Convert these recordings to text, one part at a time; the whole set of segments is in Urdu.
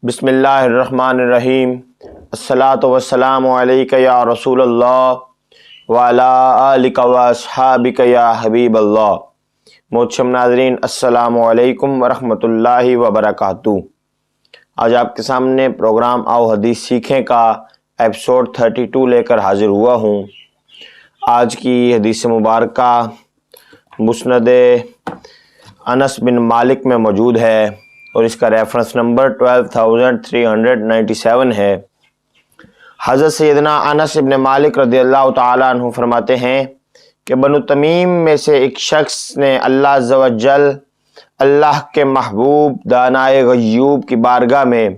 بسم اللہ الرحمن الرحیم الصلاۃ والسلام علیک یا رسول اللہ وعلی آلک و اصحابک یا حبیب اللہ۔ محترم ناظرین، السلام علیکم ورحمۃ اللہ وبرکاتہ۔ آج آپ کے سامنے پروگرام آؤ حدیث سیکھیں کا ایپیسوڈ 32 لے کر حاضر ہوا ہوں۔ آج کی حدیث مبارکہ مسند انس بن مالک میں موجود ہے اور اس کا ریفرنس نمبر 12397 ہے۔ حضرت سیدنا انس بن مالک رضی اللہ تعالیٰ عنہ فرماتے ہیں کہ بنو تمیم میں سے ایک شخص نے اللہ عز و جل اللہ کے محبوب دانائے غیوب کی بارگاہ میں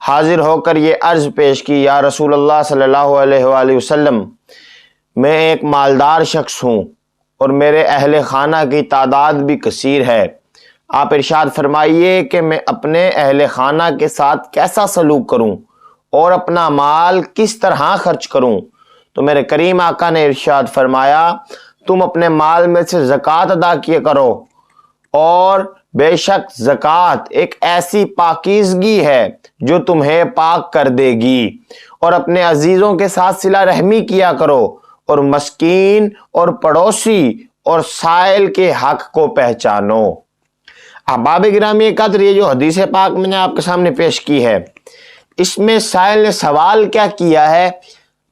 حاضر ہو کر یہ عرض پیش کی، یا رسول اللہ صلی اللہ علیہ وآلہ وسلم، میں ایک مالدار شخص ہوں اور میرے اہل خانہ کی تعداد بھی کثیر ہے۔ آپ ارشاد فرمائیے کہ میں اپنے اہل خانہ کے ساتھ کیسا سلوک کروں اور اپنا مال کس طرح خرچ کروں؟ تو میرے کریم آقا نے ارشاد فرمایا، تم اپنے مال میں سے زکوٰۃ ادا کیا کرو، اور بے شک زکوٰۃ ایک ایسی پاکیزگی ہے جو تمہیں پاک کر دے گی، اور اپنے عزیزوں کے ساتھ صلہ رحمی کیا کرو، اور مسکین اور پڑوسی اور سائل کے حق کو پہچانو۔ احباب گرامی قدر، یہ جو حدیث پاک میں نے آپ کے سامنے پیش کی ہے، اس میں سائل نے سوال کیا کیا ہے؟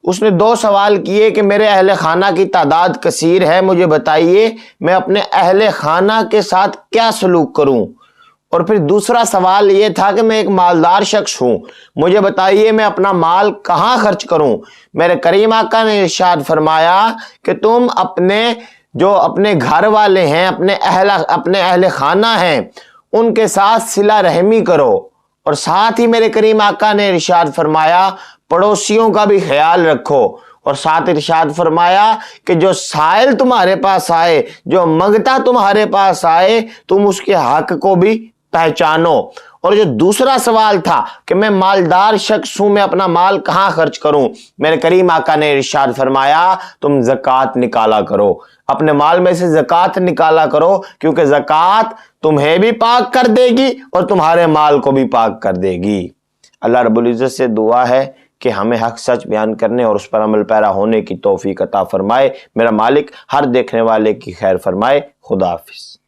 اس نے دو سوال کیے کہ میرے اہل خانہ کی تعداد کثیر ہے، مجھے بتائیے میں اپنے اہل خانہ کے ساتھ کیا سلوک کروں؟ اور پھر دوسرا سوال یہ تھا کہ میں ایک مالدار شخص ہوں، مجھے بتائیے میں اپنا مال کہاں خرچ کروں؟ میرے کریم آقا نے ارشاد فرمایا کہ تم اپنے گھر والے ہیں، اپنے اہل خانہ ہیں، ان کے ساتھ صلہ رحمی کرو، اور ساتھ ہی میرے کریم آقا نے ارشاد فرمایا پڑوسیوں کا بھی خیال رکھو، اور ساتھ ارشاد فرمایا کہ جو سائل تمہارے پاس آئے، جو منگتا تمہارے پاس آئے، تم اس کے حق کو بھی پہچانو۔ اور جو دوسرا سوال تھا کہ میں مالدار شخص ہوں، میں اپنا مال کہاں خرچ کروں، میرے کریم آقا نے ارشاد فرمایا تم زکوٰۃ نکالا کرو، اپنے مال میں سے زکوٰۃ نکالا کرو، کیونکہ زکوٰۃ تمہیں بھی پاک کر دے گی اور تمہارے مال کو بھی پاک کر دے گی۔ اللہ رب العزت سے دعا ہے کہ ہمیں حق سچ بیان کرنے اور اس پر عمل پیرا ہونے کی توفیق عطا فرمائے۔ میرا مالک ہر دیکھنے والے کی خیر فرمائے۔ خدا حافظ۔